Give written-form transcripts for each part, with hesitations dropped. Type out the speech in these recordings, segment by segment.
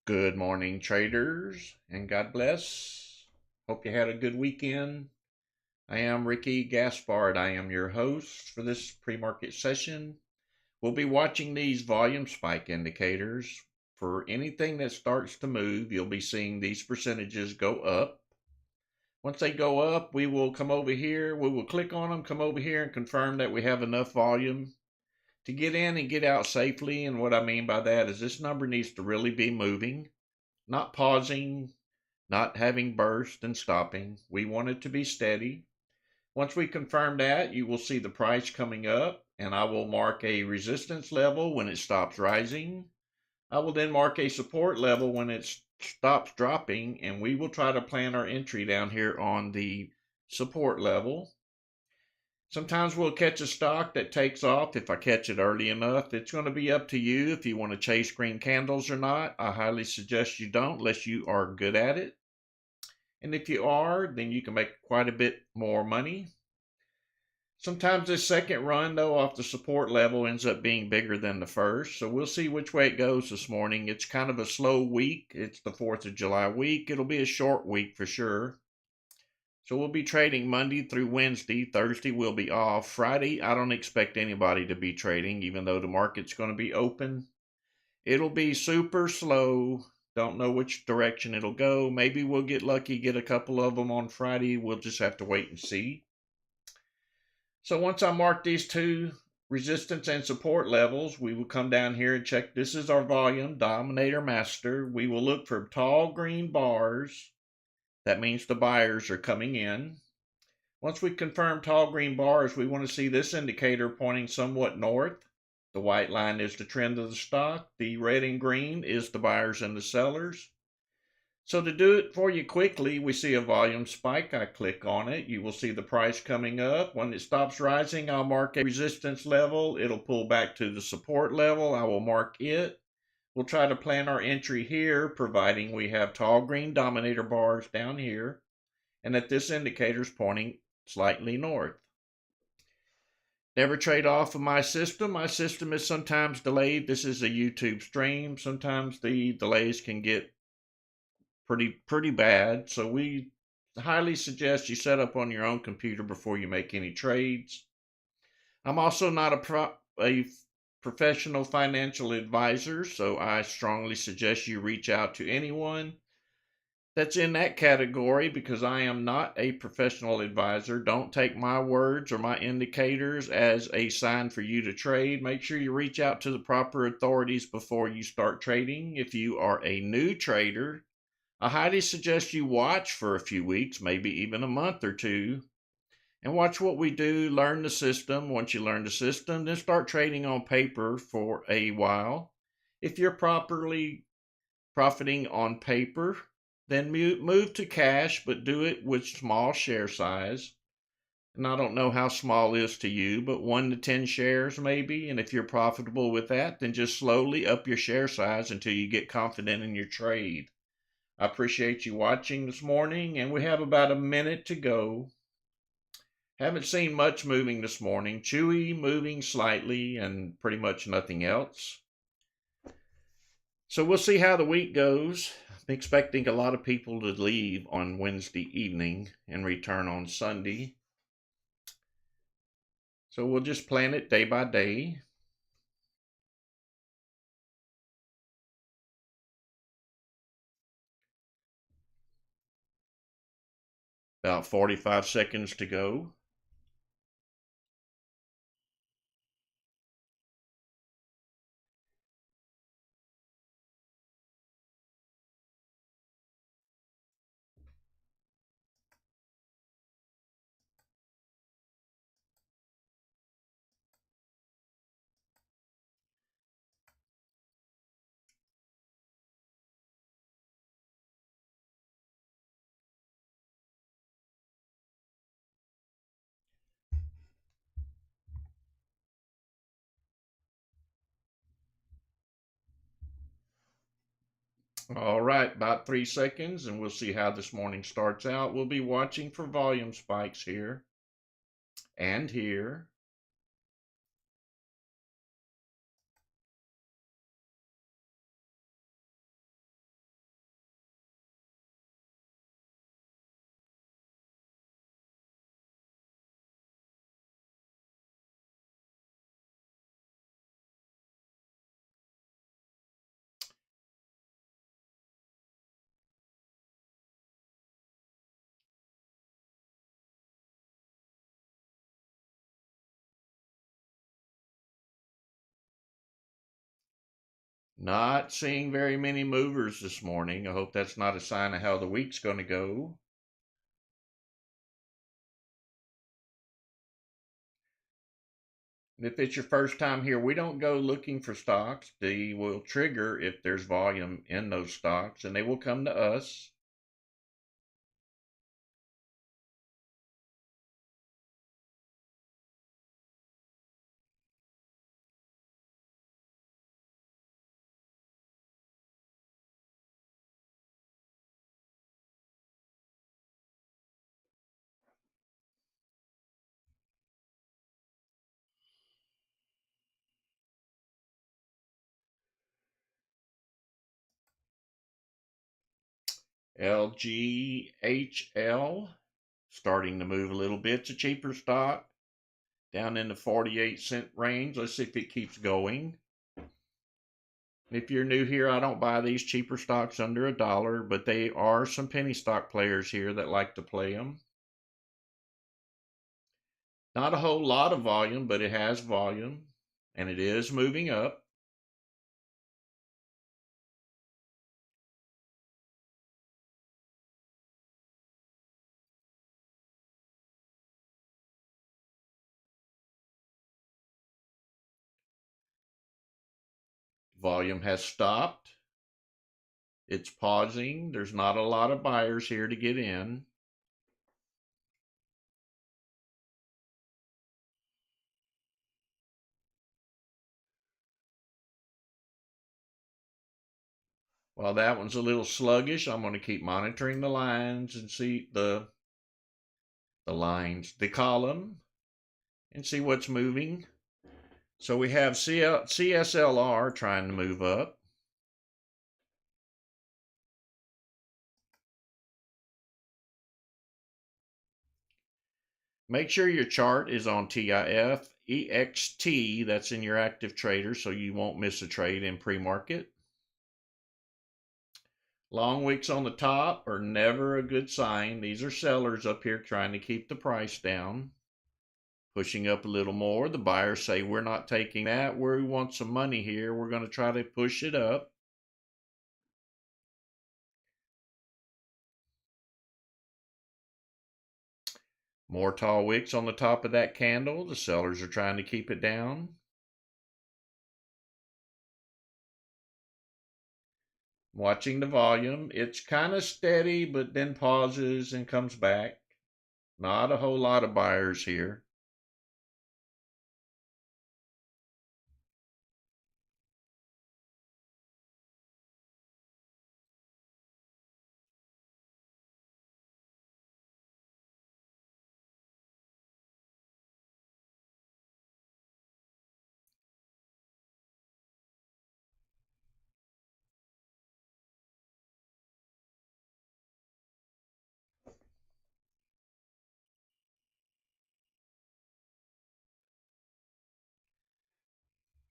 Good morning, traders, and God bless. Hope you had a good weekend. I am Ricky Gaspard. I am your host for this pre-market session. We'll be watching these volume spike indicators. For anything that starts to move, you'll be seeing these percentages go up. Once they go up, we will come over here. We will click on them, come over here, and confirm that we have enough volume to get in and get out safely. And what I mean by that is this number needs to really be moving, not pausing, not having burst and stopping. We want it to be steady. Once we confirm that, you will see the price coming up, and I will mark a resistance level when it stops rising. I will then mark a support level when it stops dropping, and we will try to plan our entry down here on the support level. Sometimes we'll catch a stock that takes off if I catch it early enough. It's going to be up to you if you want to chase green candles or not. I highly suggest you don't unless you are good at it. And if you are, then you can make quite a bit more money. Sometimes this second run, though, off the support level ends up being bigger than the first. So we'll see which way it goes this morning. It's kind of a slow week. It's the 4th of July week. It'll be a short week for sure. So we'll be trading Monday through Wednesday. Thursday we'll be off. Friday, I don't expect anybody to be trading, even though the market's going to be open. It'll be super slow. Don't know which direction it'll go. Maybe we'll get lucky, get a couple of them on Friday. We'll just have to wait and see. So once I mark these two resistance and support levels, we will come down here and check. This is our volume, dominator master. We will look for tall green bars. That means the buyers are coming in. Once we confirm tall green bars, we want to see this indicator pointing somewhat north. The white line is the trend of the stock. The red and green is the buyers and the sellers. So to do it for you quickly, we see a volume spike. I click on it. You will see the price coming up. When it stops rising, I'll mark a resistance level. It'll pull back to the support level. I will mark it. We'll try to plan our entry here, providing we have tall green dominator bars down here, and that this indicator is pointing slightly north. Never trade off of my system. My system is sometimes delayed. This is a YouTube stream. Sometimes the delays can get pretty bad. So we highly suggest you set up on your own computer before you make any trades. I'm also not a professional financial advisor, so I strongly suggest you reach out to anyone that's in that category, because I am not a professional advisor. Don't take my words or my indicators as a sign for you to trade. Make sure you reach out to the proper authorities before you start trading. If you are a new trader, I highly suggest you watch for a few weeks, maybe even a month or two, and watch what we do, learn the system. Once you learn the system, then start trading on paper for a while. If you're properly profiting on paper, then move to cash, but do it with small share size. And I don't know how small is to you, but 1 to 10 shares maybe. And if you're profitable with that, then just slowly up your share size until you get confident in your trade. I appreciate you watching this morning, and we have about a minute to go. Haven't seen much moving this morning. Chewy moving slightly and pretty much nothing else. So we'll see how the week goes. I'm expecting a lot of people to leave on Wednesday evening and return on Sunday. So we'll just plan it day by day. About 45 seconds to go. All right, about 3 seconds, and we'll see how this morning starts out. We'll be watching for volume spikes here and here. Not seeing very many movers this morning. I hope that's not a sign of how the week's going to go. And if it's your first time here, we don't go looking for stocks. They will trigger if there's volume in those stocks, and they will come to us. LGHL starting to move a little bit. It's a cheaper stock down in the 48-cent range. Let's see if it keeps going. If you're new here, I don't buy these cheaper stocks under $1, but they are some penny stock players here that like to play them. Not a whole lot of volume, but it has volume, and it is moving up. Volume has stopped. It's pausing. There's not a lot of buyers here to get in. While that one's a little sluggish, I'm going to keep monitoring the lines and see the column, and see what's moving. So we have CSLR trying to move up. Make sure your chart is on TIF EXT. That's in your active trader, so you won't miss a trade in pre-market. Long wicks on the top are never a good sign. These are sellers up here trying to keep the price down. Pushing up a little more. The buyers say, we're not taking that. We want some money here. We're going to try to push it up. More tall wicks on the top of that candle. The sellers are trying to keep it down. Watching the volume. It's kind of steady, but then pauses and comes back. Not a whole lot of buyers here.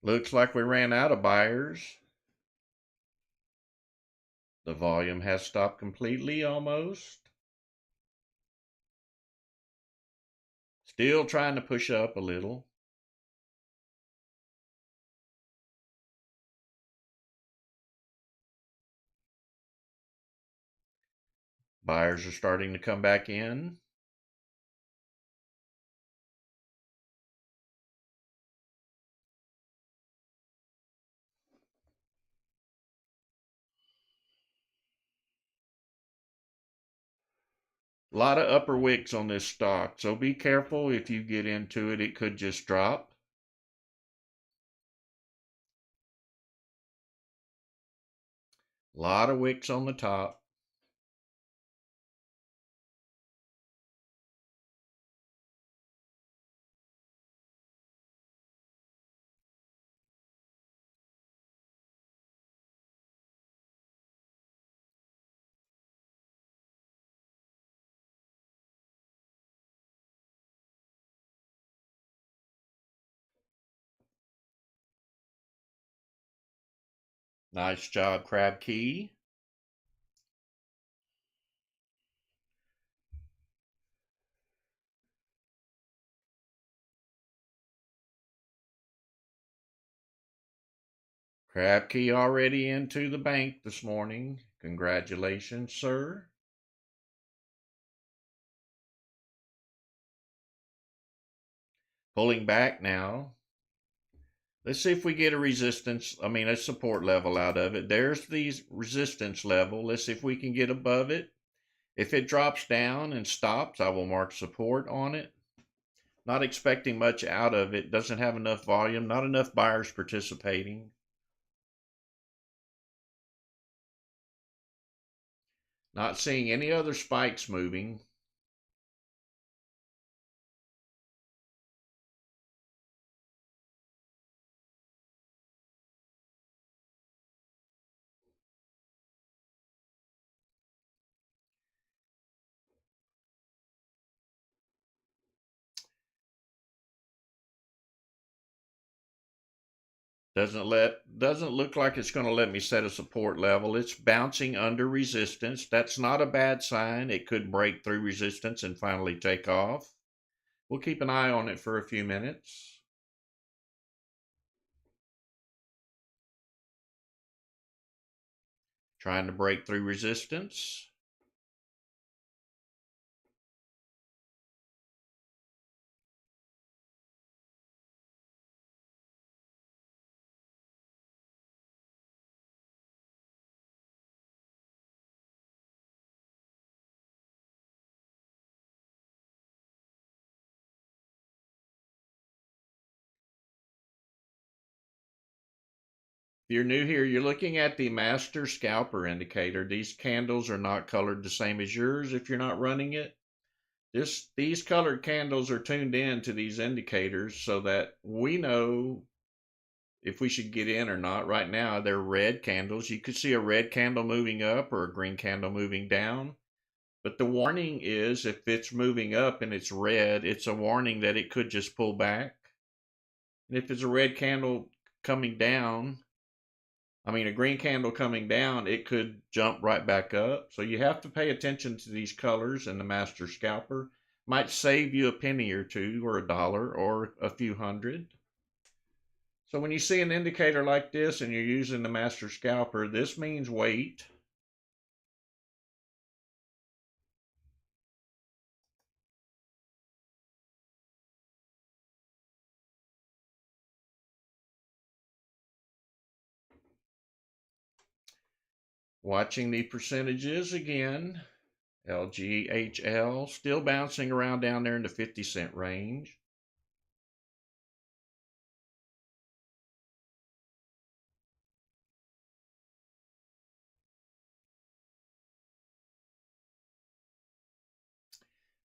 Looks like we ran out of buyers. The volume has stopped completely almost. Still trying to push up a little. Buyers are starting to come back in. A lot of upper wicks on this stock, so be careful if you get into it. It could just drop. A lot of wicks on the top. Nice job, Crab Key. Crab key already into the bank this morning. Congratulations, sir. Pulling back now. Let's see if we get a support level out of it. There's the resistance level. Let's see if we can get above it. If it drops down and stops, I will mark support on it. Not expecting much out of it. Doesn't have enough volume, not enough buyers participating. Not seeing any other spikes moving. Doesn't look like it's going to let me set a support level. It's bouncing under resistance. That's not a bad sign. It could break through resistance and finally take off. We'll keep an eye on it for a few minutes. Trying to break through resistance. If you're new here, you're looking at the master scalper indicator. These candles are not colored the same as yours if you're not running it. These colored candles are tuned in to these indicators so that we know if we should get in or not. Right now, they're red candles. You could see a red candle moving up or a green candle moving down. But the warning is if it's moving up and it's red, it's a warning that it could just pull back. And if it's a red candle coming down, a green candle coming down, it could jump right back up. So you have to pay attention to these colors, and the master scalper might save you a penny or two or a dollar or a few hundred. So when you see an indicator like this and you're using the master scalper, this means wait. Watching the percentages again. LGHL still bouncing around down there in the 50-cent range.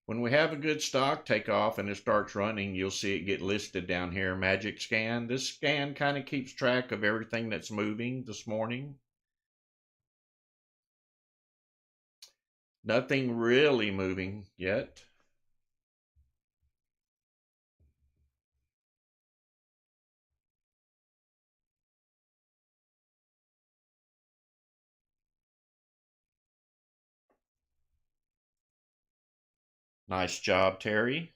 When we have a good stock take off and it starts running, you'll see it get listed down here, Magic Scan. This scan kind of keeps track of everything that's moving this morning. Nothing really moving yet. Nice job, Terry.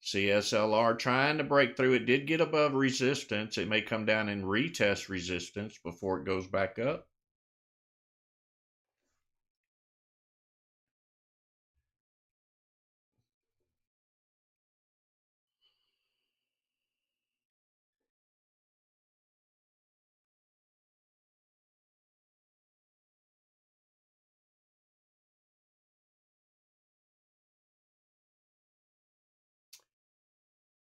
CSLR trying to break through. It did get above resistance. It may come down and retest resistance before it goes back up.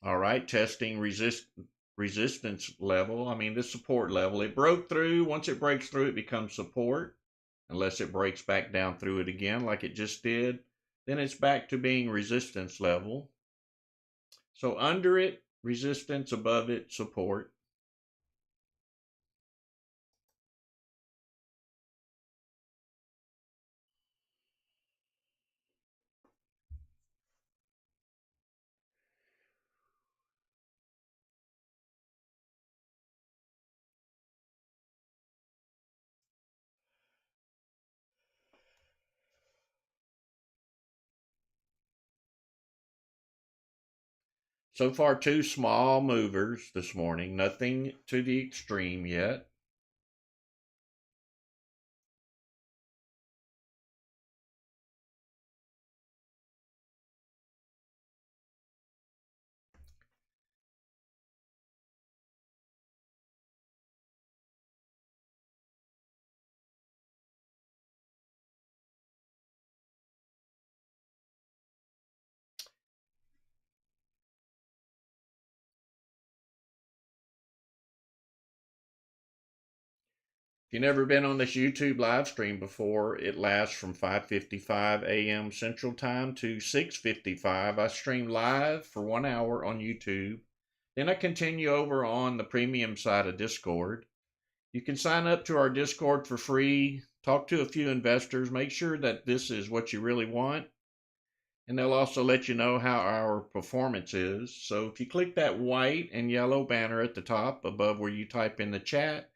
All right, testing resistance level. This support level. It broke through. Once it breaks through, it becomes support. Unless it breaks back down through it again like it just did, then it's back to being resistance level. So under it, resistance, above it, support. So far, two small movers this morning, nothing to the extreme yet. If you've never been on this YouTube live stream before, it lasts from 5:55 a.m. Central Time to 6:55. I stream live for 1 hour on YouTube. Then I continue over on the premium side of Discord. You can sign up to our Discord for free, talk to a few investors, make sure that this is what you really want, and they'll also let you know how our performance is. So if you click that white and yellow banner at the top above where you type in the chat,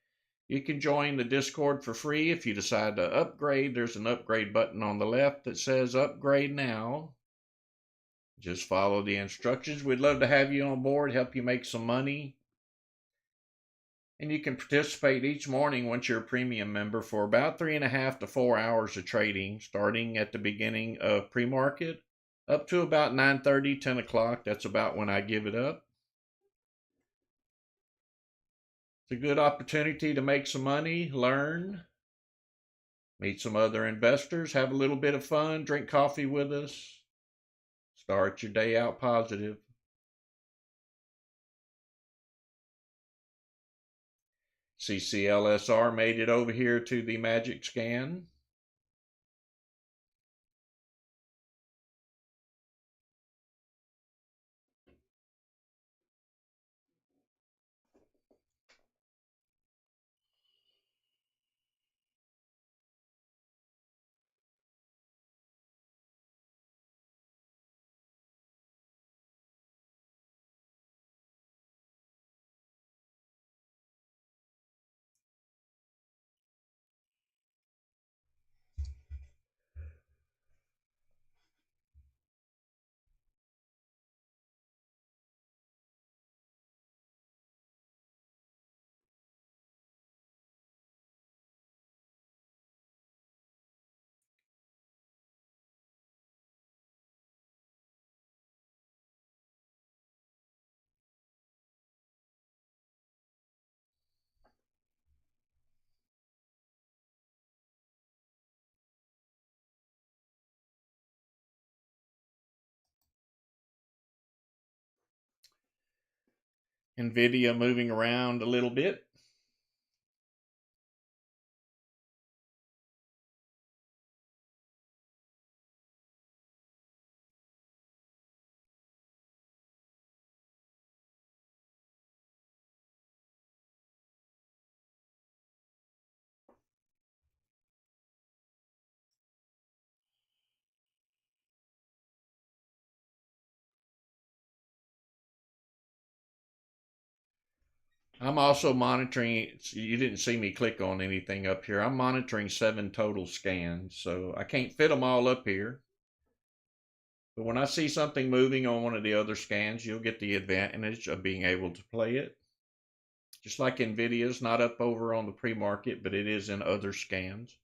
you can join the Discord for free. If you decide to upgrade, there's an upgrade button on the left that says upgrade now. Just follow the instructions. We'd love to have you on board, help you make some money. And you can participate each morning once you're a premium member for about 3.5 to 4 hours of trading, starting at the beginning of pre-market up to about 9:30, 10 o'clock. That's about when I give it up. It's a good opportunity to make some money, learn, meet some other investors, have a little bit of fun, drink coffee with us, start your day out positive. CCLSR made it over here to the magic scan. NVIDIA moving around a little bit. I'm also monitoring, you didn't see me click on anything up here. I'm monitoring 7 total scans, so I can't fit them all up here. But when I see something moving on one of the other scans, you'll get the advantage of being able to play it. Just like NVIDIA's not up over on the pre-market, but it is in other scans.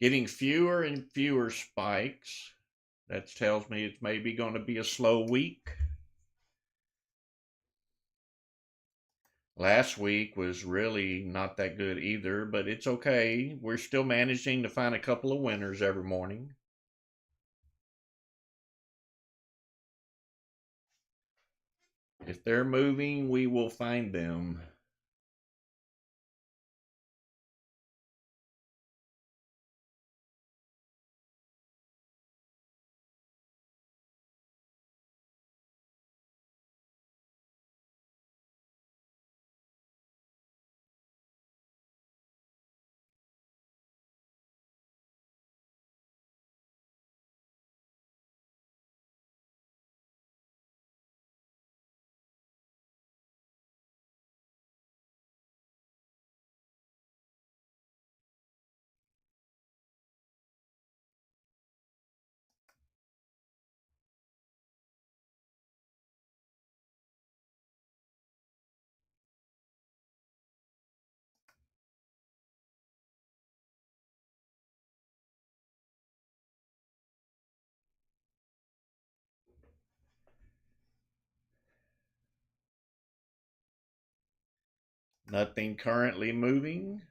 Getting fewer and fewer spikes. That tells me it's maybe going to be a slow week. Last week was really not that good either, but it's okay. We're still managing to find a couple of winners every morning. If they're moving, we will find them. Nothing currently moving.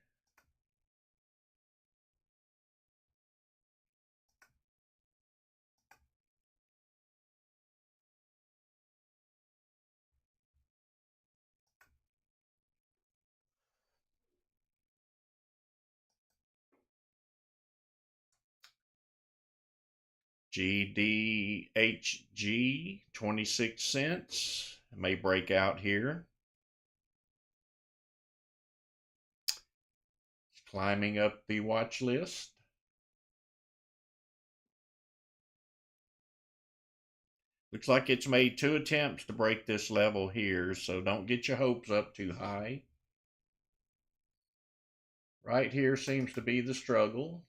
GDHG, 26 cents. It may break out here. It's climbing up the watch list. Looks like it's made 2 attempts to break this level here, so don't get your hopes up too high. Right here seems to be the struggle.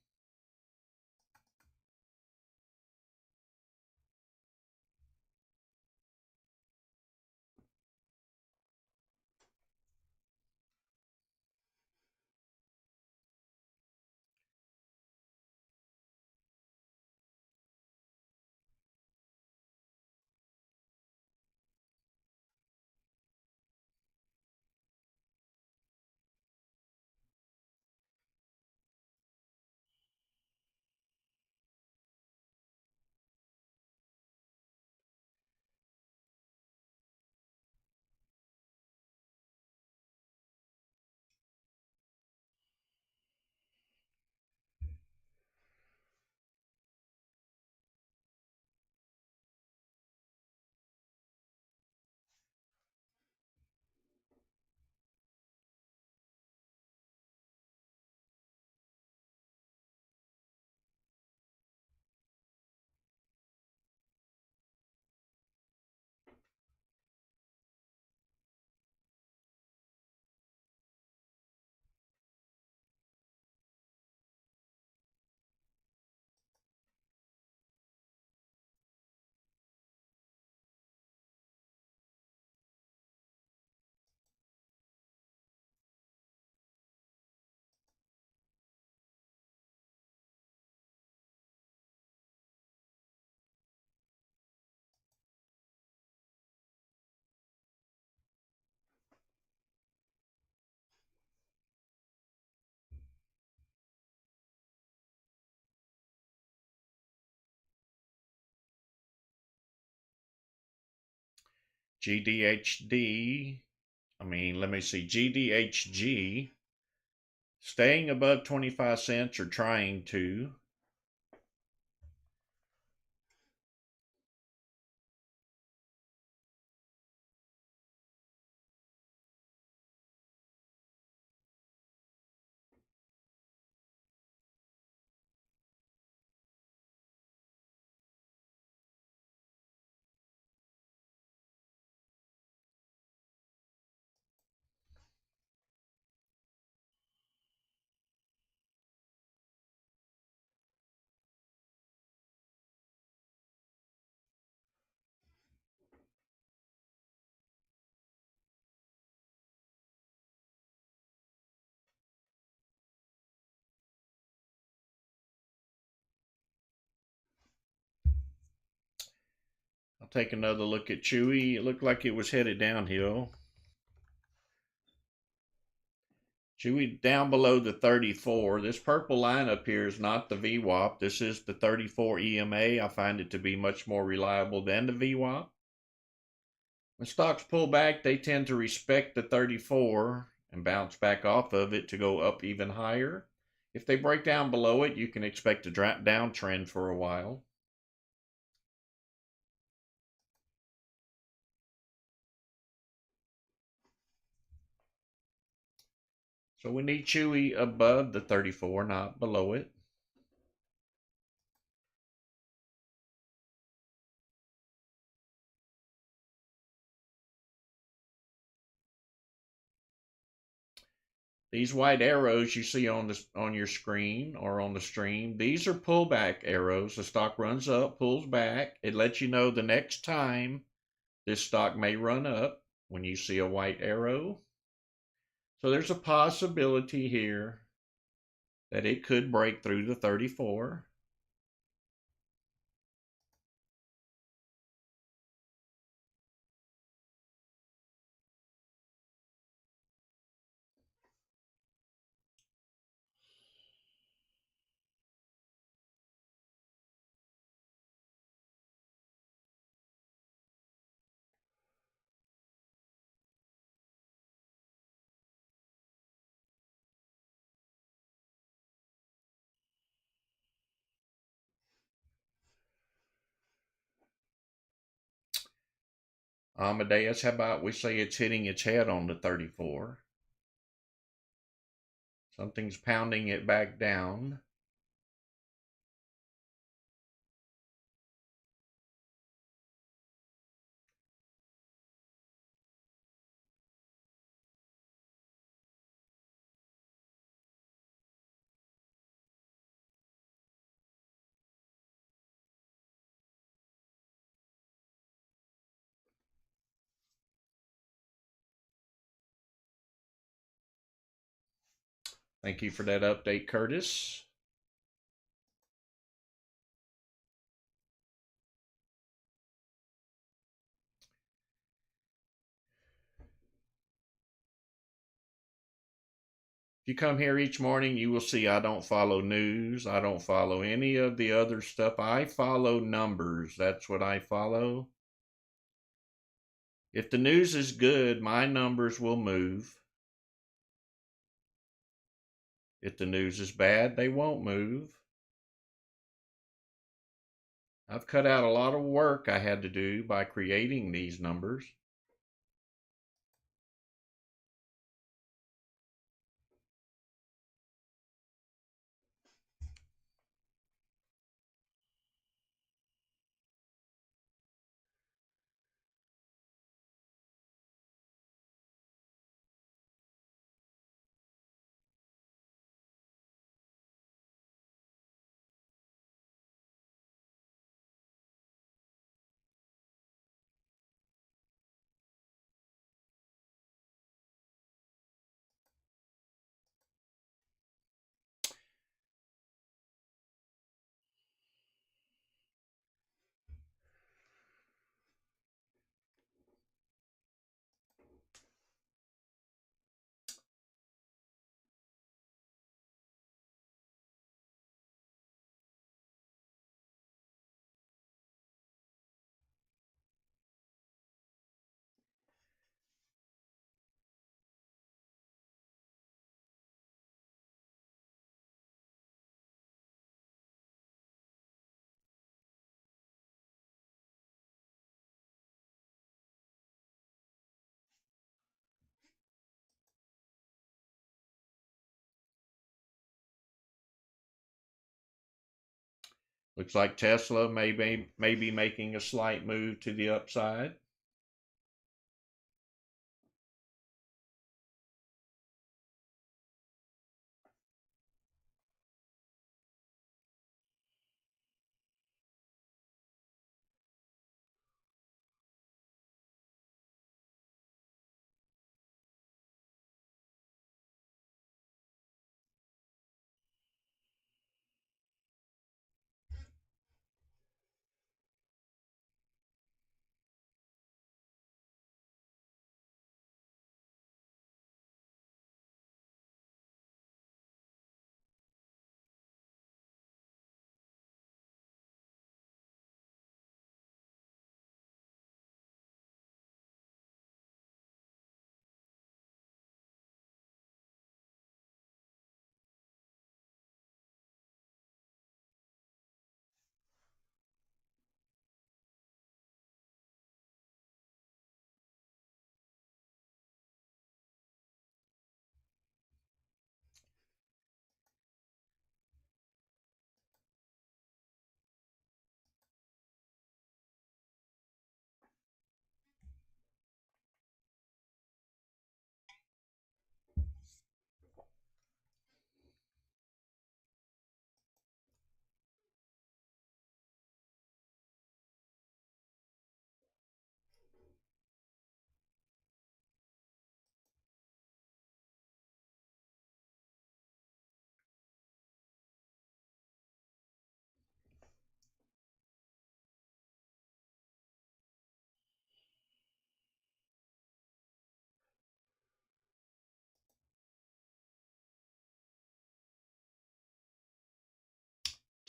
GDHG, staying above 25 cents or trying to. I'll take another look at Chewy. It looked like it was headed downhill. Chewy down below the 34. This purple line up here is not the VWAP. This is the 34 EMA. I find it to be much more reliable than the VWAP. When stocks pull back, they tend to respect the 34 and bounce back off of it to go up even higher. If they break down below it, you can expect a downtrend for a while. So we need Chewy above the 34, not below it. These white arrows you see on your screen or on the stream, these are pullback arrows. The stock runs up, pulls back. It lets you know the next time this stock may run up when you see a white arrow. So there's a possibility here that it could break through the 34. Amadeus, how about we say it's hitting its head on the 34? Something's pounding it back down. Thank you for that update, Curtis. If you come here each morning, you will see I don't follow news. I don't follow any of the other stuff. I follow numbers. That's what I follow. If the news is good, my numbers will move. If the news is bad, they won't move. I've cut out a lot of work I had to do by creating these numbers. Looks like Tesla may be making a slight move to the upside.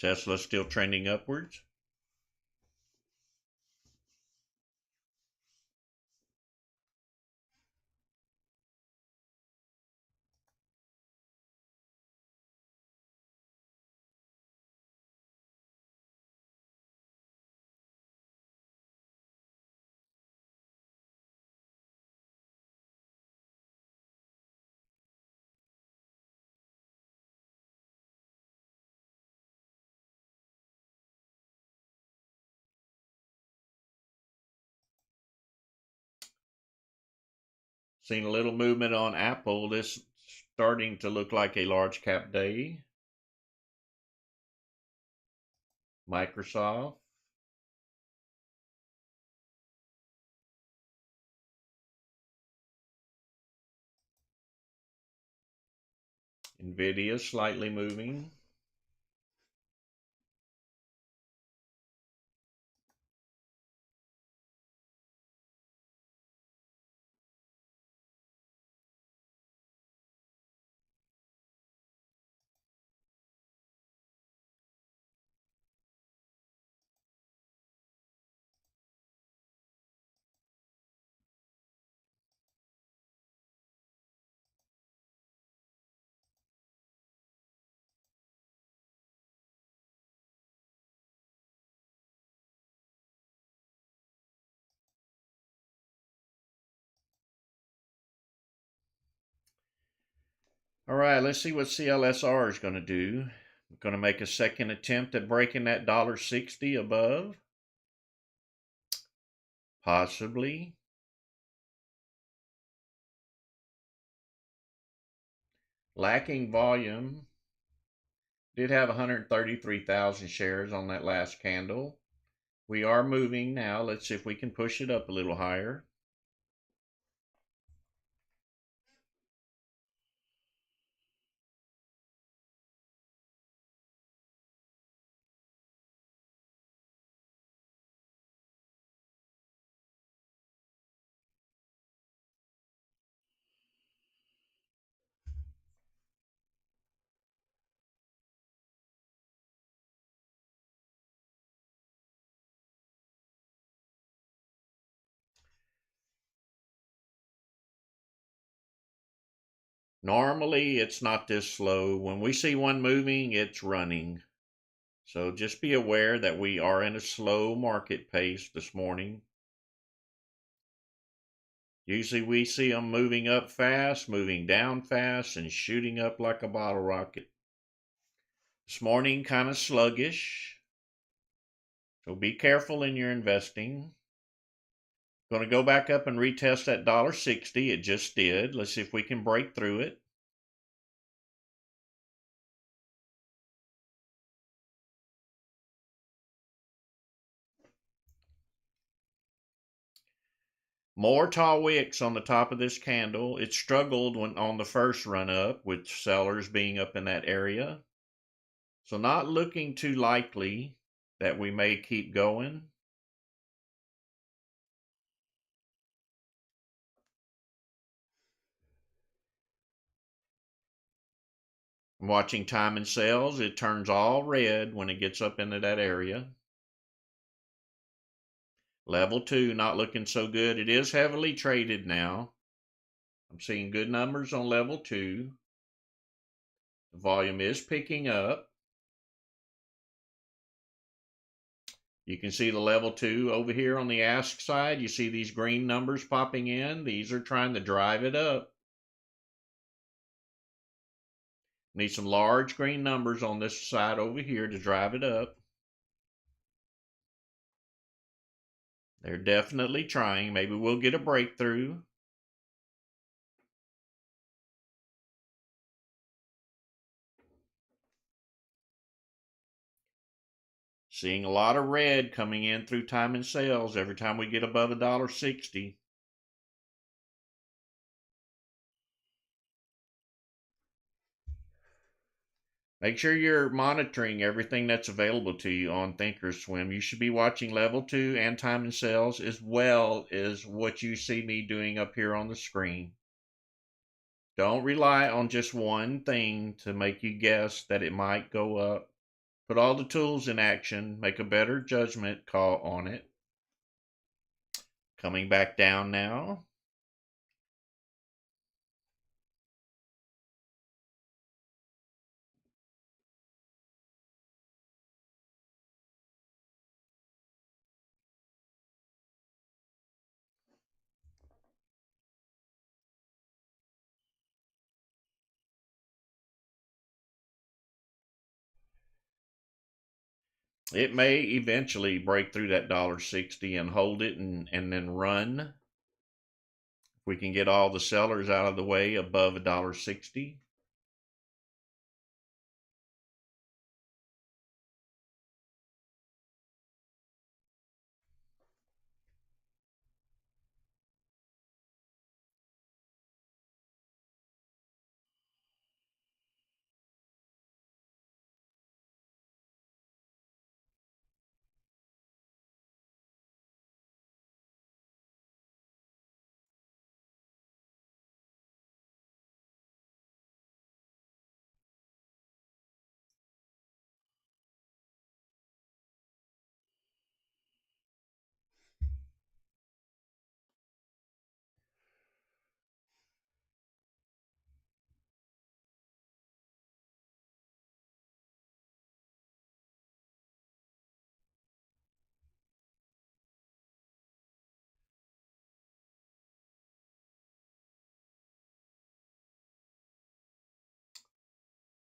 Tesla still trending upwards. Seen a little movement on Apple. This starting to look like a large cap day. Microsoft. Nvidia slightly moving. All right, let's see what CLSR is going to do. I'm going to make a second attempt at breaking that $1.60 above. Possibly. Lacking volume. Did have 133,000 shares on that last candle. We are moving now. Let's see if we can push it up a little higher. Normally, it's not this slow. When we see one moving, it's running. So just be aware that we are in a slow market pace this morning. Usually we see them moving up fast, moving down fast, and shooting up like a bottle rocket. This morning, kind of sluggish. So be careful in your investing. Going to go back up and retest that $1.60. It just did. Let's see if we can break through it. More tall wicks on the top of this candle. It struggled when on the first run up with sellers being up in that area. So not looking too likely that we may keep going. I'm watching time and sales. It turns all red when it gets up into that area. Level 2 not looking so good. It is heavily traded now. I'm seeing good numbers on level 2. The volume is picking up. You can see the level 2 over here on the ask side. You see these green numbers popping in. These are trying to drive it up. Need some large green numbers on this side over here to drive it up. They're definitely trying. Maybe we'll get a breakthrough. Seeing a lot of red coming in through time and sales every time we get above $1.60. Make sure you're monitoring everything that's available to you on ThinkorSwim. You should be watching level 2 and time and sales as well as what you see me doing up here on the screen. Don't rely on just one thing to make you guess that it might go up. Put all the tools in action, make a better judgment call on it. Coming back down now. It may eventually break through that $1.60 and hold it and then run. If we can get all the sellers out of the way above $1.60.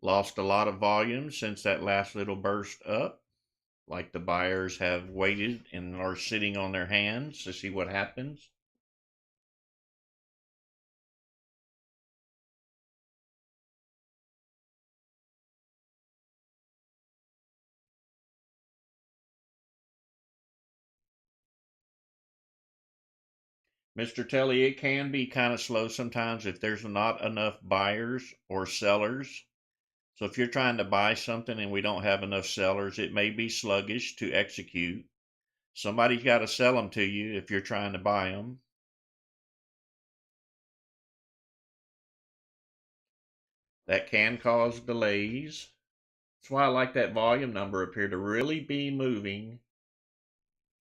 Lost a lot of volume since that last little burst up. Like the buyers have waited and are sitting on their hands to see what happens. Mr. Telly, it can be kind of slow sometimes if there's not enough buyers or sellers. So if you're trying to buy something and we don't have enough sellers, it may be sluggish to execute. Somebody's got to sell them to you if you're trying to buy them. That can cause delays. That's why I like that volume number up here to really be moving.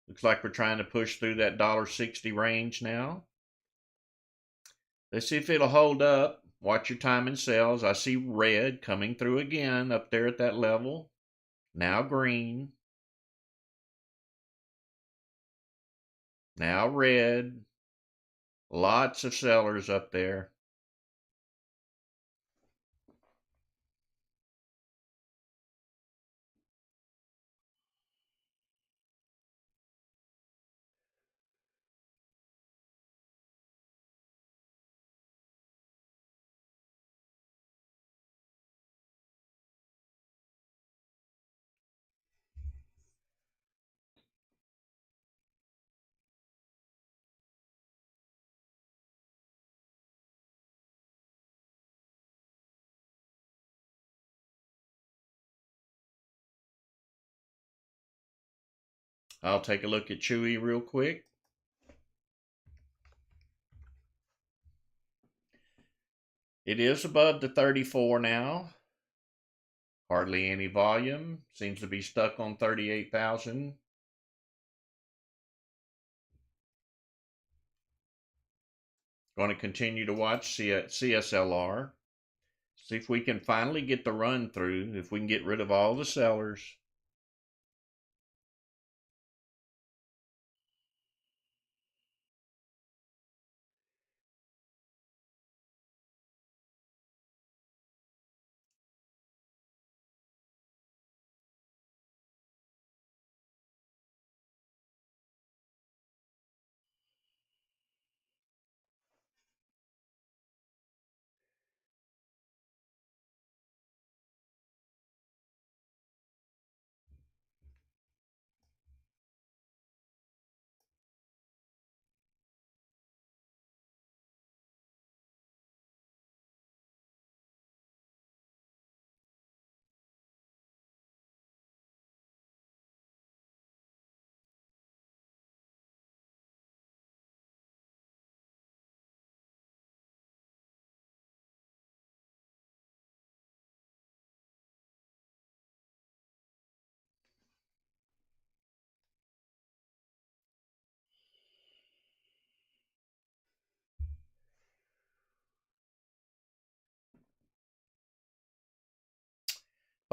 Looks like we're trying to push through that $1.60 range now. Let's see if it'll hold up. Watch your timing sales. I see red coming through again up there at that level. Now green. Now red. Lots of sellers up there. I'll take a look at Chewy real quick. It is above the 34 now. Hardly any volume. Seems to be stuck on 38,000. Going to continue to watch CSLR. See if we can finally get the run through. If we can get rid of all the sellers.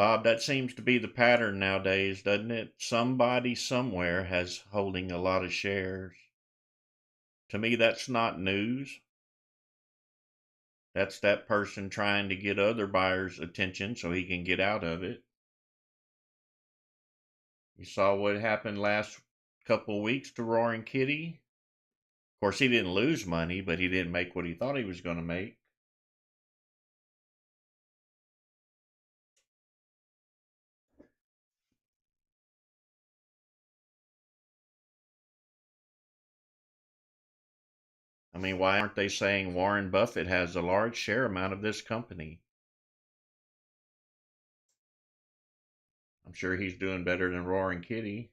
Bob, that seems to be the pattern nowadays, doesn't it? Somebody somewhere has holding a lot of shares. To me, that's not news. That's that person trying to get other buyers' attention so he can get out of it. You saw what happened last couple of weeks to Roaring Kitty. Of course, he didn't lose money, but he didn't make what he thought he was going to make. I mean, why aren't they saying Warren Buffett has a large share amount of this company? I'm sure he's doing better than Roaring Kitty.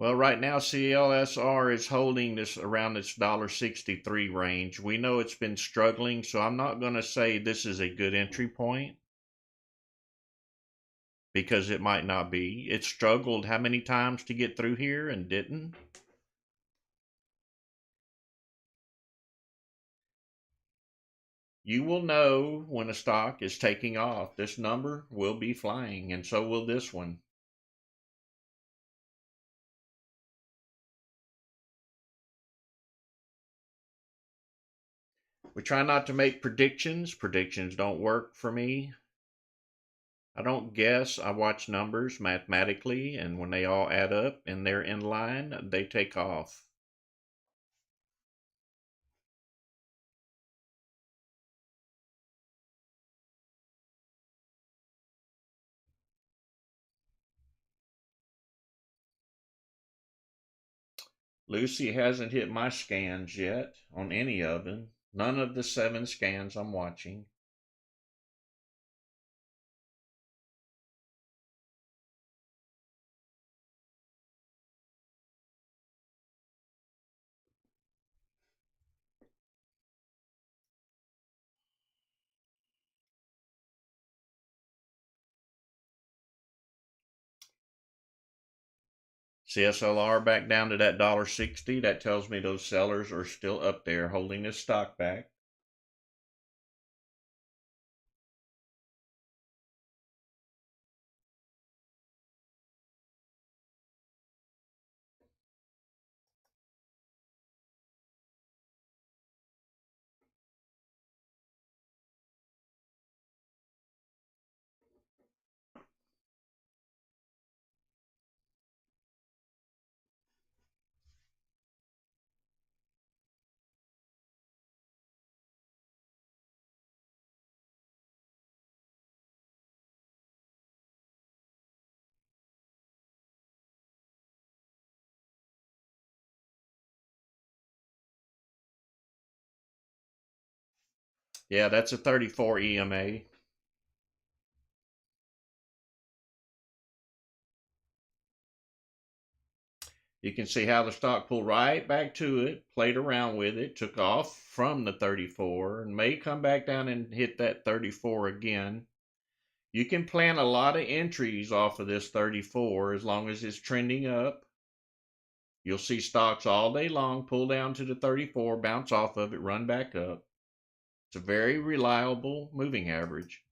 Well, right now CLSR is holding this around this $1.63 range. We know it's been struggling, so I'm not going to say this is a good entry point because it might not be. It struggled how many times to get through here and didn't? You will know when a stock is taking off. This number will be flying, and so will this one. We try not to make predictions. Predictions don't work for me. I don't guess. I watch numbers mathematically, and when they all add up and they're in line, they take off. Lucy hasn't hit my scans yet on any of them. None of the 7 scans I'm watching. CSLR back down to that $1.60. That tells me those sellers are still up there holding this stock back. Yeah, that's a 34 EMA. You can see how the stock pulled right back to it, played around with it, took off from the 34, and may come back down and hit that 34 again. You can plan a lot of entries off of this 34 as long as it's trending up. You'll see stocks all day long pull down to the 34, bounce off of it, run back up. It's a very reliable moving average.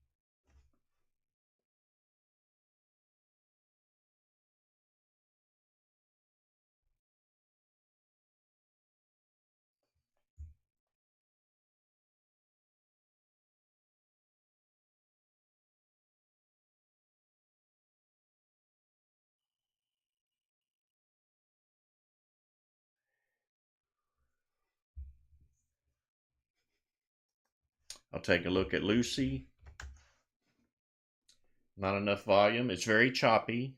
I'll take a look at Lucy. Not enough volume. It's very choppy.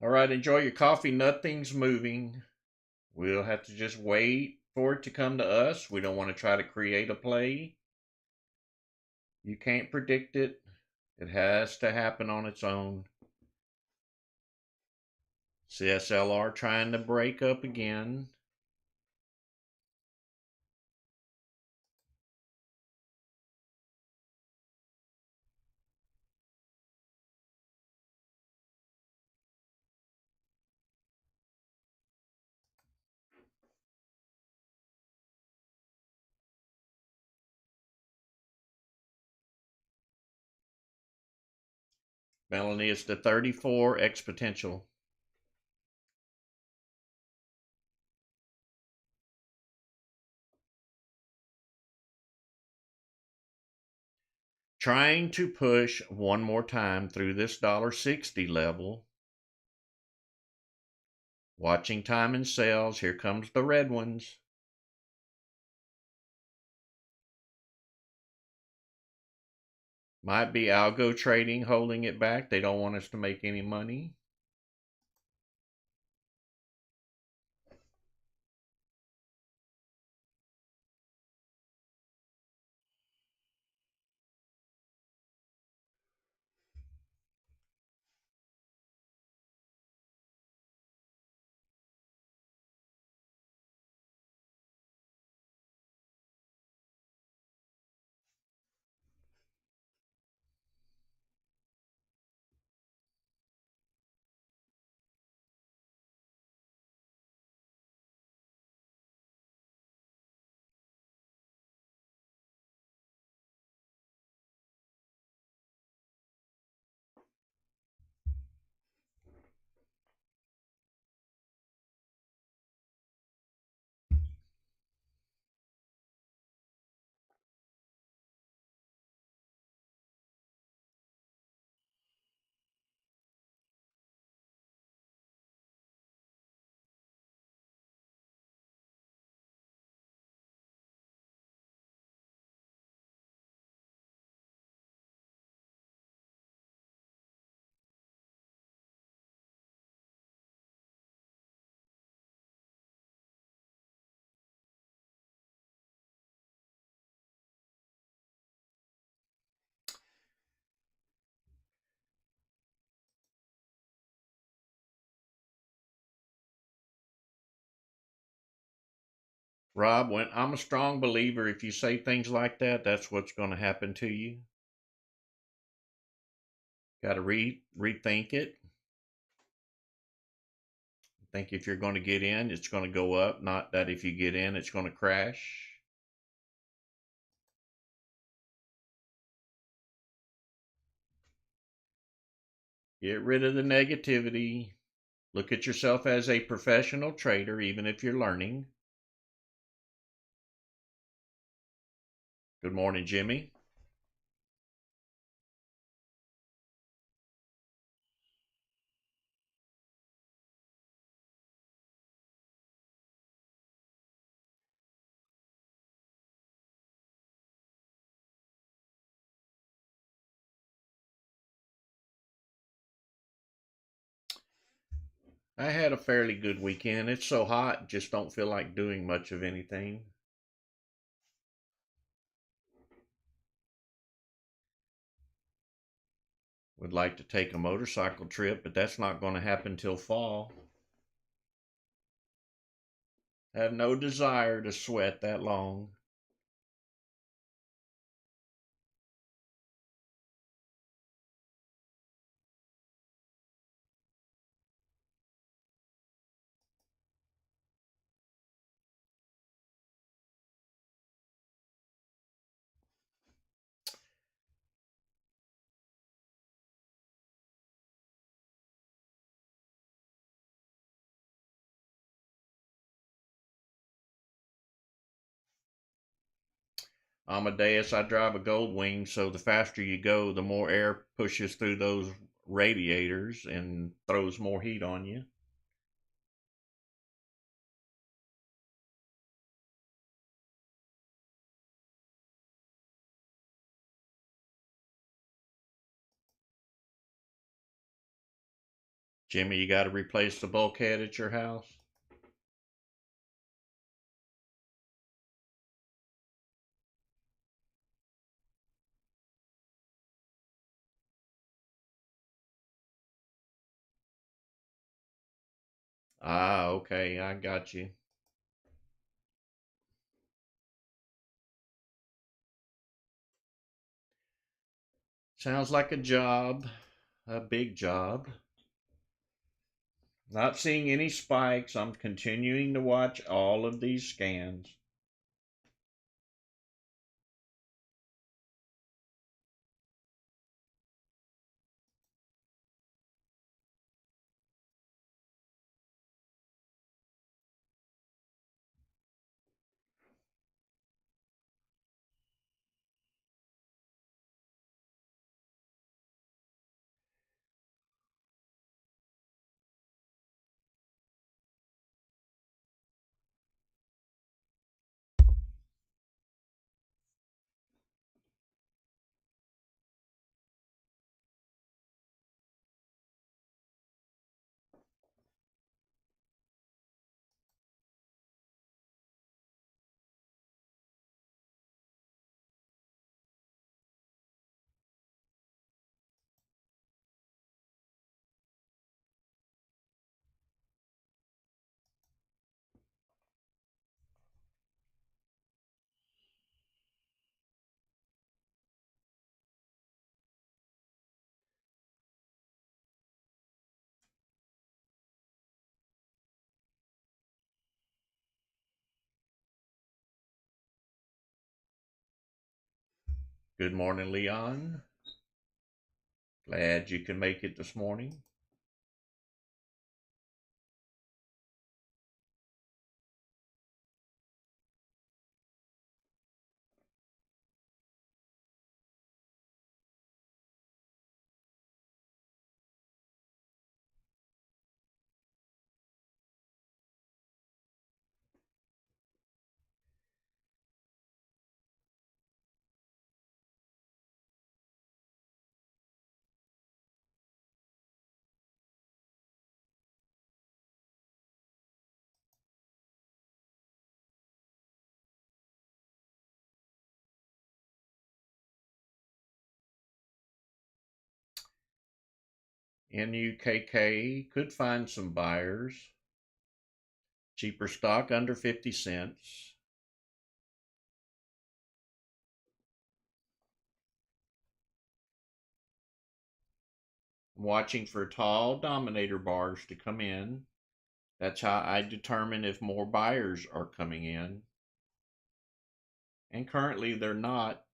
All right, enjoy your coffee. Nothing's moving. We'll have to just wait for it to come to us. We don't want to try to create a play. You can't predict it. It has to happen on its own. CSLR trying to break up again. Melanie, it's the 34 exponential. Trying to push one more time through this $1.60 level. Watching time and sales. Here comes the red ones. Might be algo trading holding it back. They don't want us to make any money. Rob, when I'm a strong believer, if you say things like that, that's what's going to happen to you. Got to rethink it. Think if you're going to get in, it's going to go up, not that if you get in, it's going to crash. Get rid of the negativity. Look at yourself as a professional trader, even if you're learning. Good morning, Jimmy. I had a fairly good weekend. It's so hot, just don't feel like doing much of anything. Would like to take a motorcycle trip, but that's not going to happen till fall. Have no desire to sweat that long. Amadeus, I drive a Goldwing, so the faster you go, the more air pushes through those radiators and throws more heat on you. Jimmy, you got to replace the bulkhead at your house? Ah, okay, I got you. Sounds like a job, a big job. Not seeing any spikes. I'm continuing to watch all of these scans. Good morning, Leon. Glad you can make it this morning. NUKK could find some buyers. Cheaper stock under 50 cents. I'm watching for tall dominator bars to come in. That's how I determine if more buyers are coming in. And currently they're not.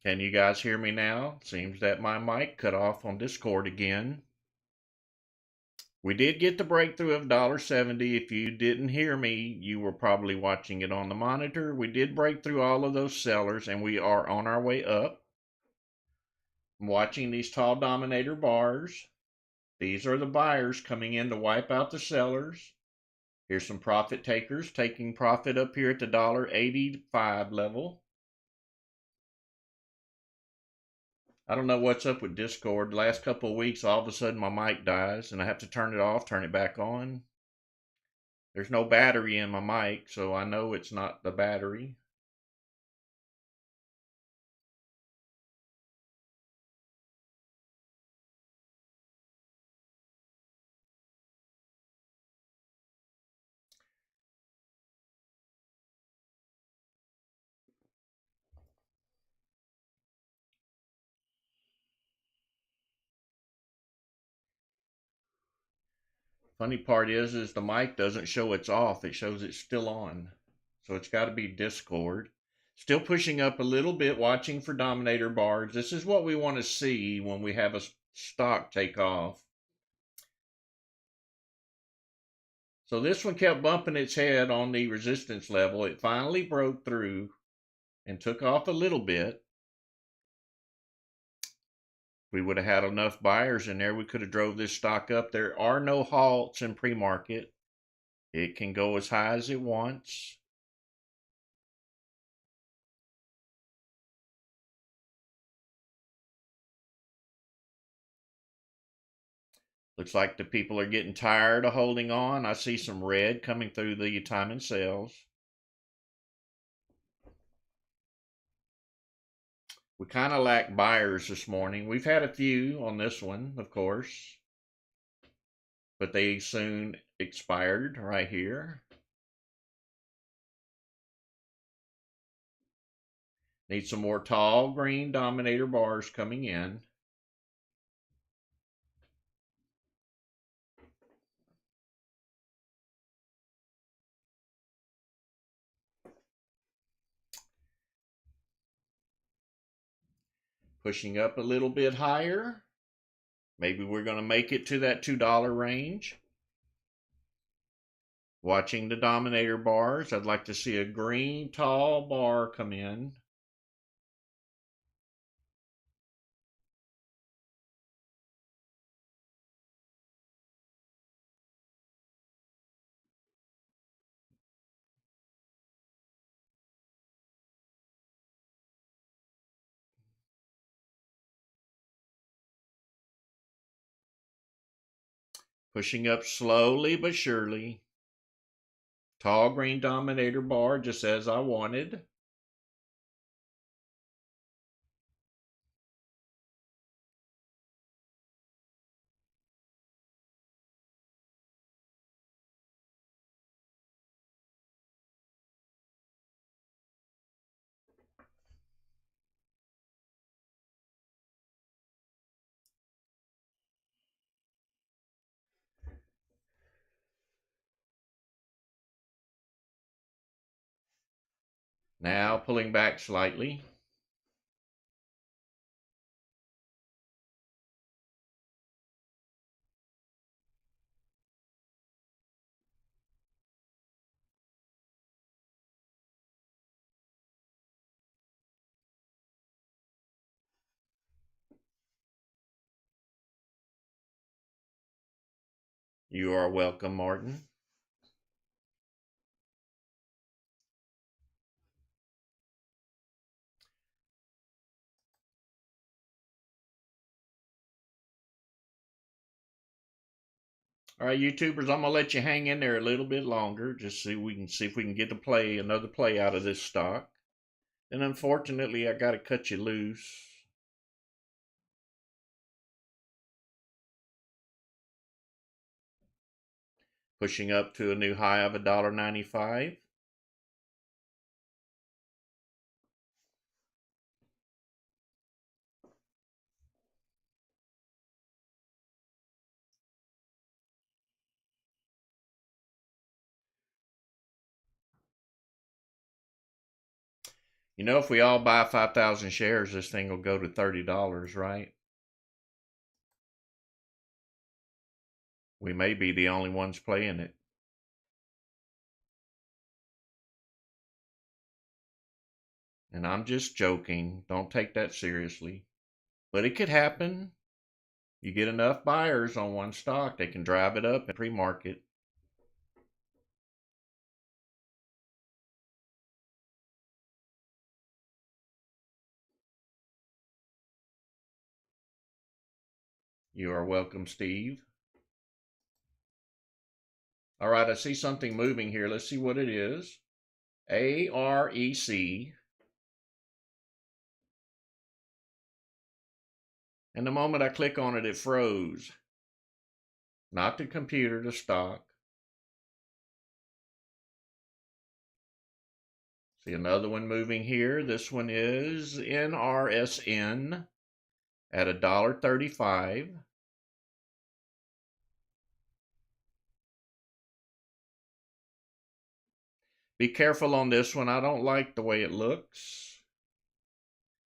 Can you guys hear me now? Seems that my mic cut off on Discord again. We did get the breakthrough of $1.70. If you didn't hear me, you were probably watching it on the monitor. We did break through all of those sellers and we are on our way up. I'm watching these tall dominator bars. These are the buyers coming in to wipe out the sellers. Here's some profit takers taking profit up here at the $1.85 level. I don't know what's up with Discord. The last couple of weeks, all of a sudden my mic dies and I have to turn it off, turn it back on. There's no battery in my mic, so I know it's not the battery. Funny part is the mic doesn't show it's off. It shows it's still on. So it's got to be Discord. Still pushing up a little bit, watching for dominator bars. This is what we want to see when we have a stock take off. So this one kept bumping its head on the resistance level. It finally broke through and took off a little bit. We would have had enough buyers in there, we could have drove this stock up. There are no halts in pre-market. It can go as high as it wants. Looks like the people are getting tired of holding on. I see some red coming through the time and sales. We kind of lack buyers this morning. We've had a few on this one, of course, but they soon expired right here. Need some more tall green dominator bars coming in. Pushing up a little bit higher. Maybe we're going to make it to that $2 range. Watching the dominator bars. I'd like to see a green tall bar come in. Pushing up slowly but surely. Tall green dominator bar, just as I wanted. Now pulling back slightly. You are welcome, Martin. All right, YouTubers, I'm gonna let you hang in there a little bit longer, just so we can see if we can get another play out of this stock. And unfortunately, I gotta cut you loose. Pushing up to a new high of $1.95. You know, if we all buy 5,000 shares, this thing will go to $30, right? We may be the only ones playing it. And I'm just joking. Don't take that seriously. But it could happen. You get enough buyers on one stock, they can drive it up in pre-market. You are welcome, Steve. All right, I see something moving here. Let's see what it is. AREC. And the moment I click on it, it froze. Not the computer, the stock. See another one moving here. This one is NRSN at $1.35. Be careful on this one. I don't like the way it looks.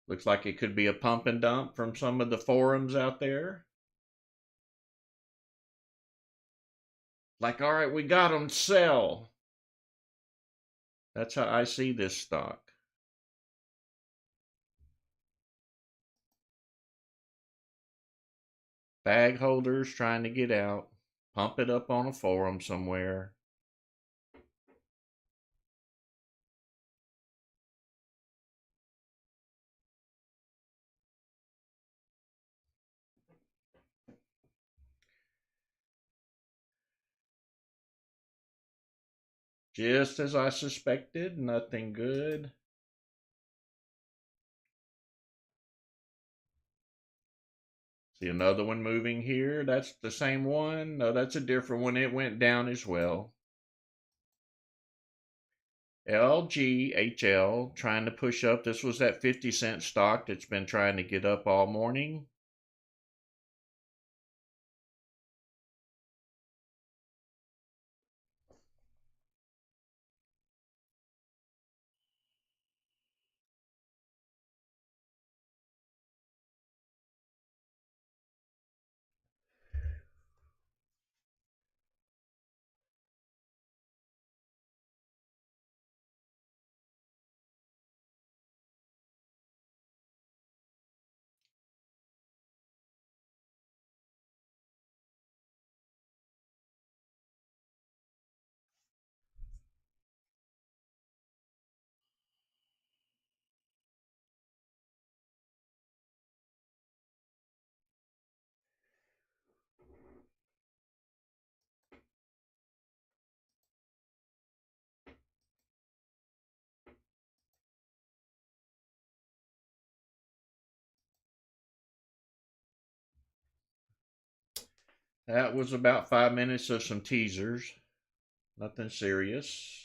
Looks like it could be a pump and dump from some of the forums out there. Like, all right, we got them, sell. That's how I see this stock. Bag holders trying to get out. Pump it up on a forum somewhere. Just as I suspected, nothing good. See another one moving here. That's the same one. No, that's a different one. It went down as well. LGHL trying to push up. This was that 50-cent stock that's been trying to get up all morning. That was about 5 minutes of some teasers. Nothing serious.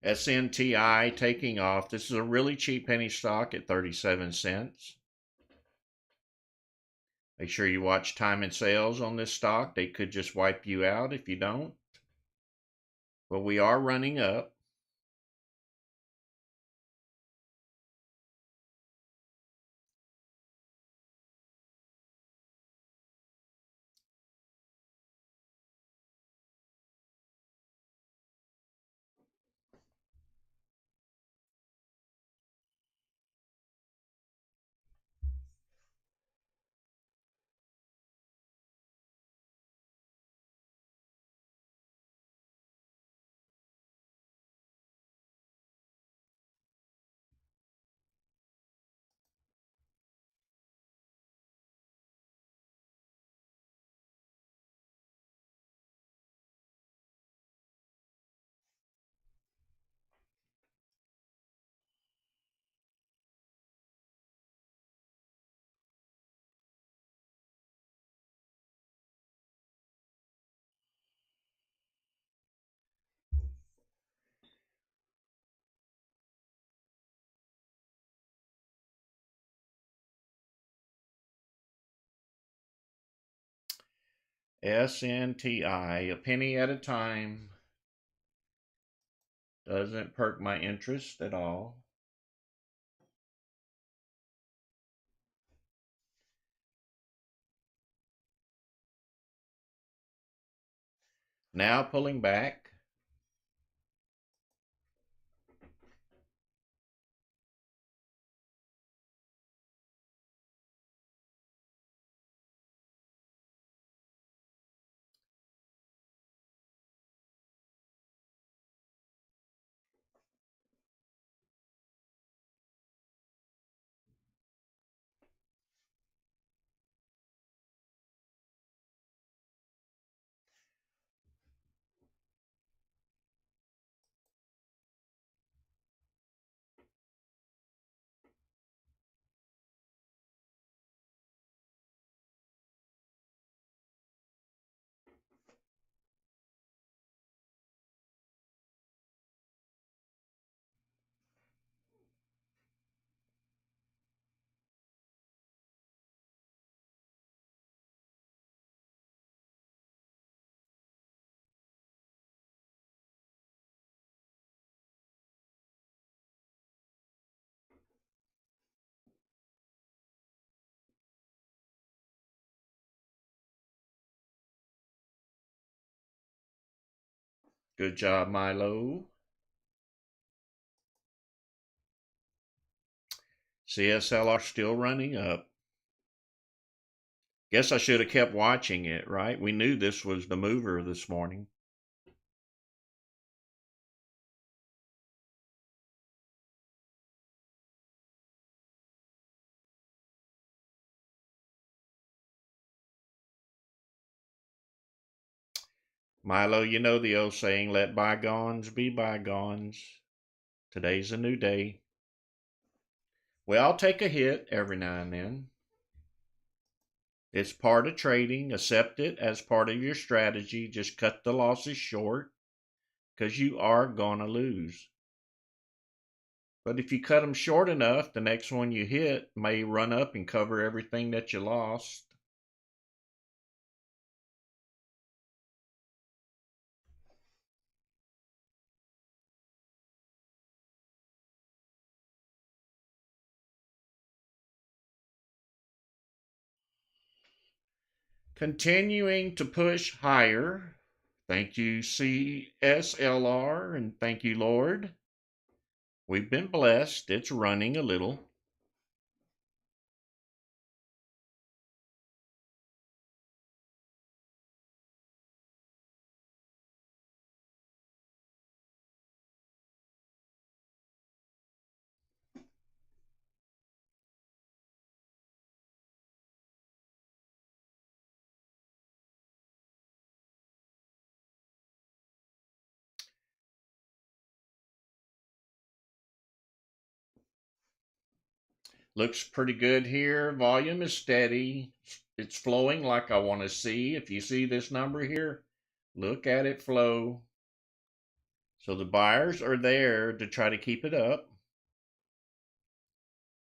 SNTI taking off. This is a really cheap penny stock at 37 cents. Make sure you watch time and sales on this stock. They could just wipe you out if you don't. But we are running up. SNTI, a penny at a time. Doesn't perk my interest at all. Now pulling back. Good job, Milo. CSLR still running up. Guess I should have kept watching it, right? We knew this was the mover this morning. Milo, you know the old saying, let bygones be bygones. Today's a new day. Well, I'll take a hit every now and then. It's part of trading. Accept it as part of your strategy. Just cut the losses short because you are going to lose. But if you cut them short enough, the next one you hit may run up and cover everything that you lost. Continuing to push higher. Thank you, CSLR, and thank you, Lord. We've been blessed. It's running a little. Looks pretty good here. Volume is steady. It's flowing like I want to see. If you see this number here, look at it flow. So the buyers are there to try to keep it up.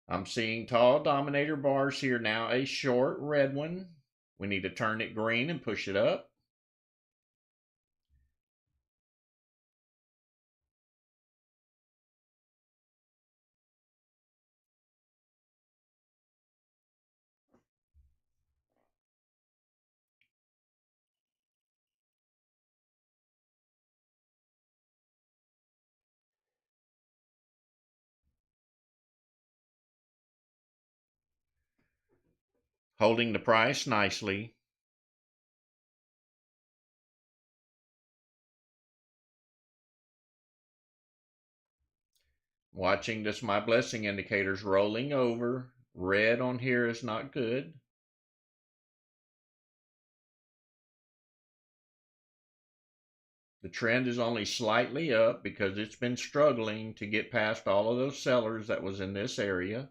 I'm seeing tall dominator bars here now, a short red one. We need to turn it green and push it up. Holding the price nicely. Watching this, my blessing indicators rolling over. Red on here is not good. The trend is only slightly up because it's been struggling to get past all of those sellers that was in this area.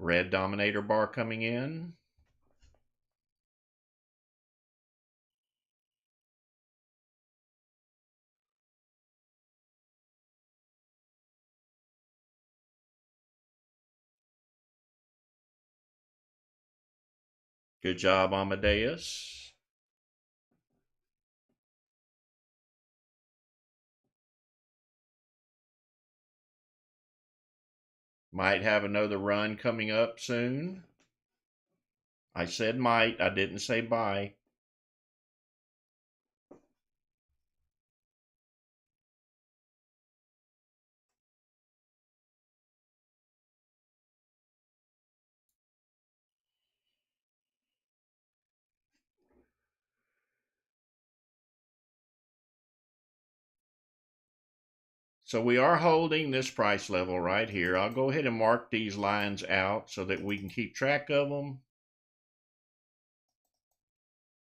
Red dominator bar coming in. Good job, Amadeus. Might have another run coming up soon. I said might, I didn't say buy. So we are holding this price level right here. I'll go ahead and mark these lines out so that we can keep track of them.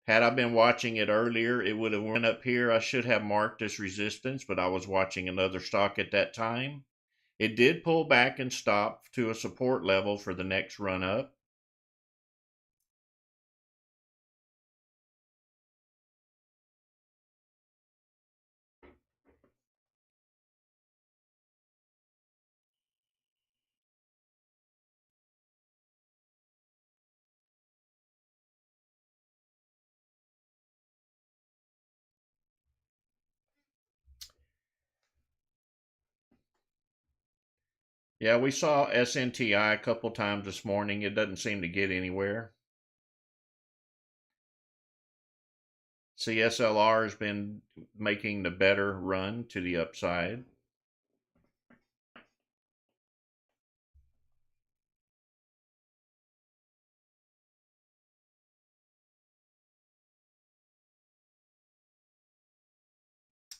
Had I been watching it earlier, it would have went up here. I should have marked this resistance, but I was watching another stock at that time. It did pull back and stop to a support level for the next run up. Yeah, we saw SNTI a couple times this morning. It doesn't seem to get anywhere. CSLR has been making the better run to the upside.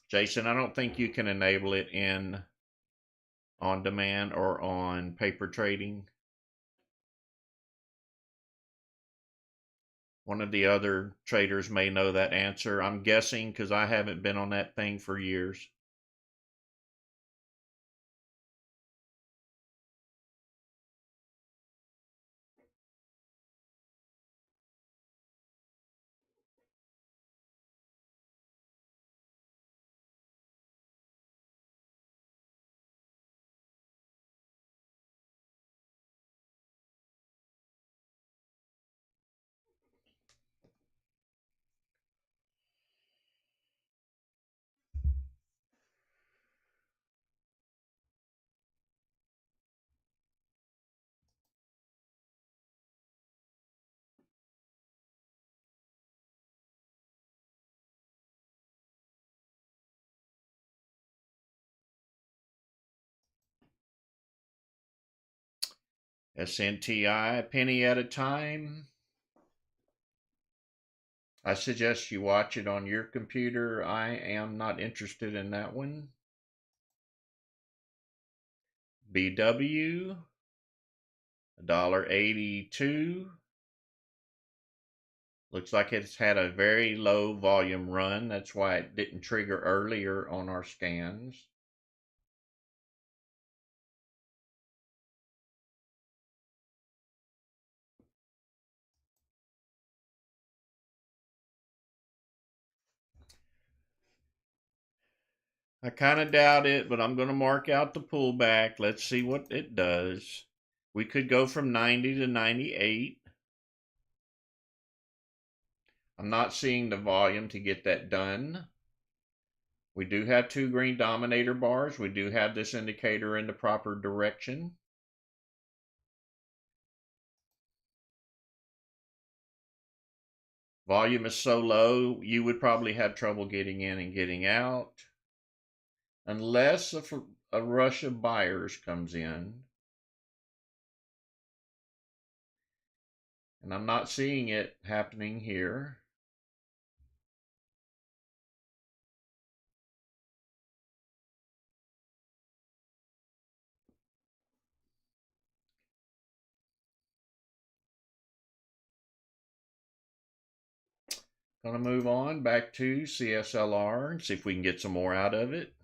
Jason, I don't think you can enable it in on demand or on paper trading. One of the other traders may know that answer. I'm guessing because I haven't been on that thing for years. SNTI, a penny at a time. I suggest you watch it on your computer. I am not interested in that one. BW, $1.82. Looks like it's had a very low volume run. That's why it didn't trigger earlier on our scans. I kind of doubt it, but I'm going to mark out the pullback. Let's see what it does. We could go from 90 to 98. I'm not seeing the volume to get that done. We do have two green dominator bars. We do have this indicator in the proper direction. Volume is so low, you would probably have trouble getting in and getting out. Unless a rush of buyers comes in. And I'm not seeing it happening here. Gonna move on back to CSLR and see if we can get some more out of it.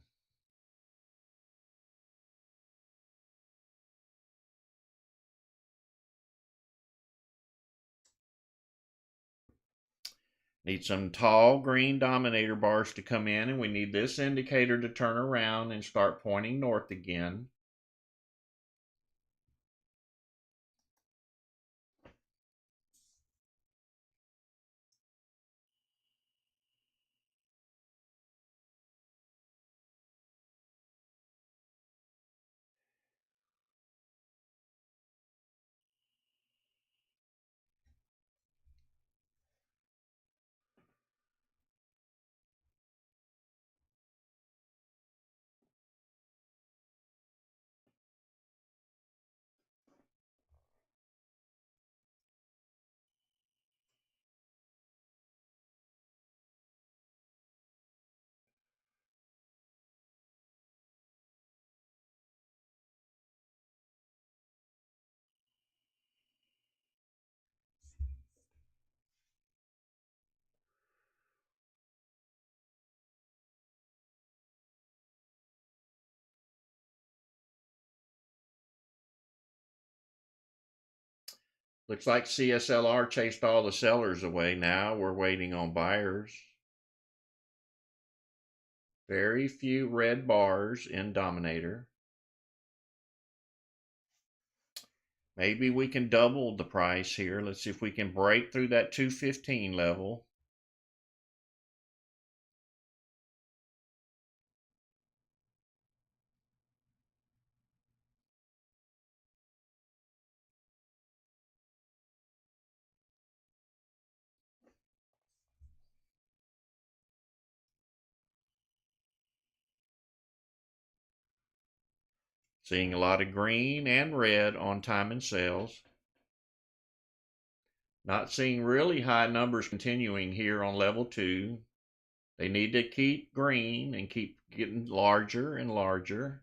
Need some tall green dominator bars to come in, and we need this indicator to turn around and start pointing north again. Looks like CSLR chased all the sellers away. Now we're waiting on buyers. Very few red bars in Dominator. Maybe we can double the price here. Let's see if we can break through that 215 level. Seeing a lot of green and red on time and sales. Not seeing really high numbers continuing here on level 2. They need to keep green and keep getting larger and larger.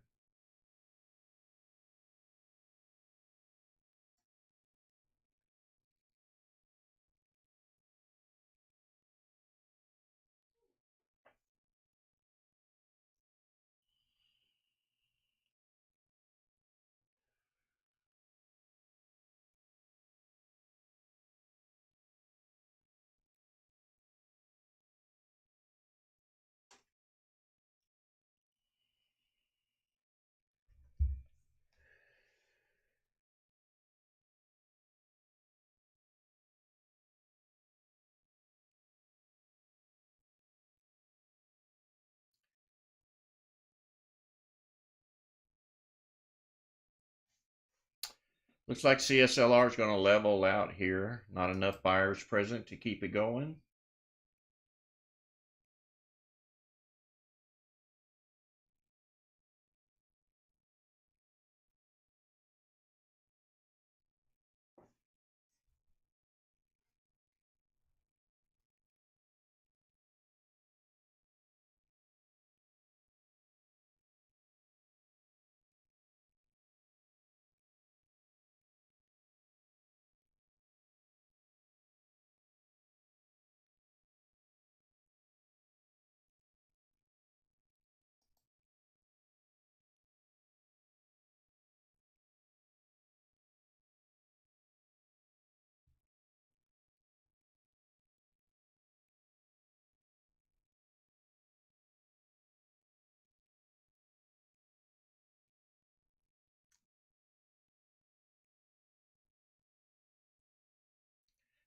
Looks like CSLR is going to level out here. Not enough buyers present to keep it going.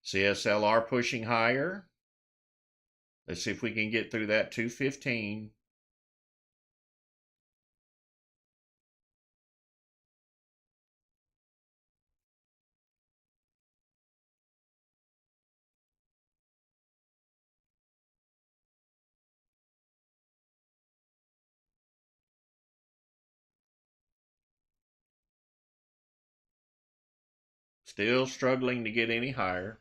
CSLR pushing higher. Let's see if we can get through that 215. Still struggling to get any higher.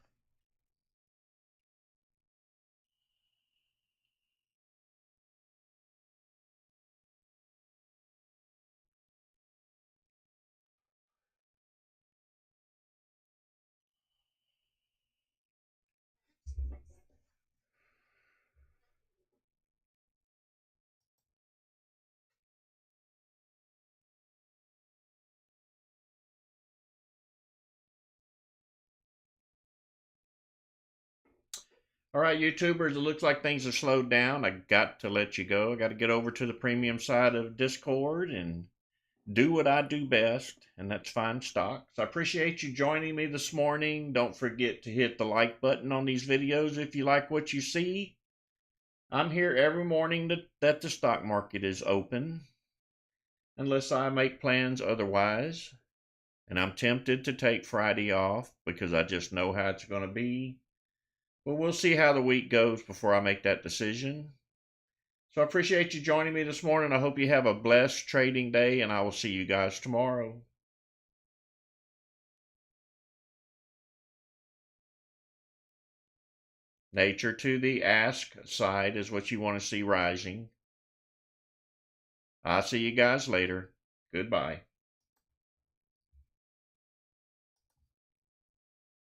All right, YouTubers, it looks like things have slowed down. I got to let you go. I got to get over to the premium side of Discord and do what I do best, and that's find stocks. I appreciate you joining me this morning. Don't forget to hit the like button on these videos if you like what you see. I'm here every morning that the stock market is open, unless I make plans otherwise. And I'm tempted to take Friday off because I just know how it's going to be. But we'll see how the week goes before I make that decision. So I appreciate you joining me this morning. I hope you have a blessed trading day, and I will see you guys tomorrow. Nature to the ask side is what you want to see rising. I'll see you guys later. Goodbye.